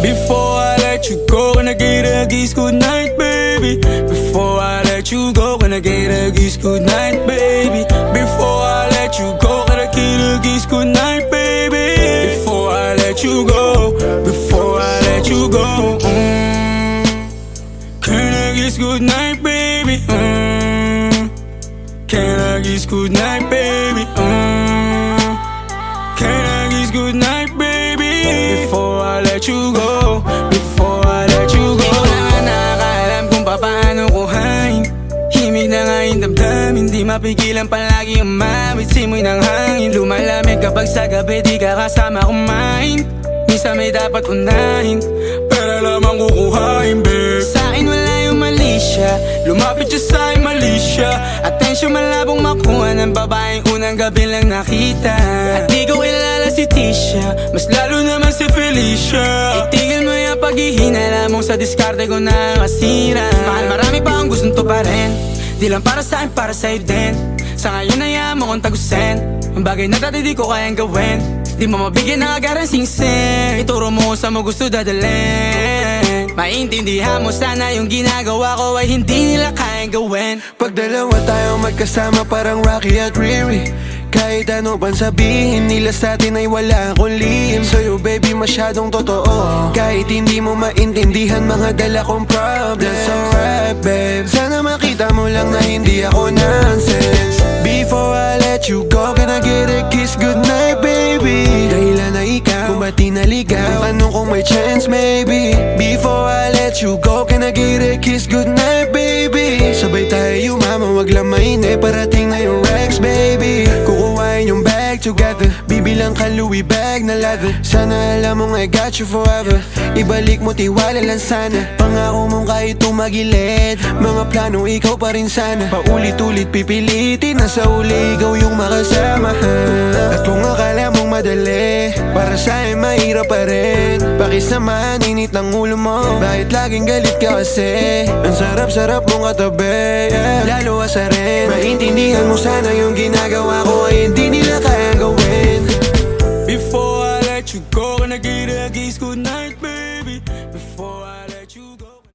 Before I let you go, can I get a kiss goodnight, baby? Before I let you go, can I get a kiss goodnight, baby? Before I let you go, can I get a kiss goodnight, baby? Before I let you go, before I let you go, can I kiss goodnight, baby? Can I kiss goodnight, baby? Can I kiss goodnight, baby? Before I let you go, before I let you go. Di ko na nga nakakaalam kung paano kuhain. Himig na nga yung damdamin, di mapigilan palagi umawit. Simoy ng hangin, lumalamig kapag sa gabi di ka kasama kumain. Minsan may dapat unahin, pero lamang kukuhain, babe. Sa'kin wala yung mali siya, lumapit siya sa'kin mali siya. Atensyon malabong makuha ng babaeng unang gabi lang nakita. At di ko kilala si Tisha, mas lalo naman si Felicia. Itigil mo yung paghihinala mong sa diskarte ko na masira. Mahal, marami pa akong gustong tuparin, di lang para sa'kin, para sa'yo din. Sa ngayon hayaan mo kong tagusin ang bagay na dati di ko kayang gawin. Di mo mabigyan ng agarang sing-sing, ituro mo kung saan mo gusto dadalhin. Maintindihan mo sana yung ginagawa ko ay hindi nila kayang gawin. Pag dalawa tayo magkasama parang Rocky at Riri, kahit ano pang sabihin nila sa'tin ay wala akong lihim. Sa'yo baby masyadong totoo, kahit hindi mo maintindihan mga dala kong problems. That's alright babe, sana makita mo lang na hindi ako nonsense. Before I let you go, can I get a kiss goodnight baby? Dahilan na ikaw, kung ba't di naligaw, tanong kung may chance maybe. Before I let you go, can I get a kiss goodnight baby? Sabay tayo mama, wag lang mainip, parating na yung Rex baby. Kukuhain yung bag together, bibilang ka Louis bag na leather. Sana alam mong I got you forever, ibalik mo tiwala lang sana. Pangako mong kahit tumagilid, mga plano ikaw pa rin sana. Paulit-ulit pipilitin na sa uli ikaw yung makasama. At kung akala mong madali, para sa'kin mahirap pa rin. Pakisamahan init ng ulo mo, bakit laging galit ka kasi? Ang sarap-sarap mong katabi, yeah. Lalo asa rin, maintindihan mo sana yung ginagawa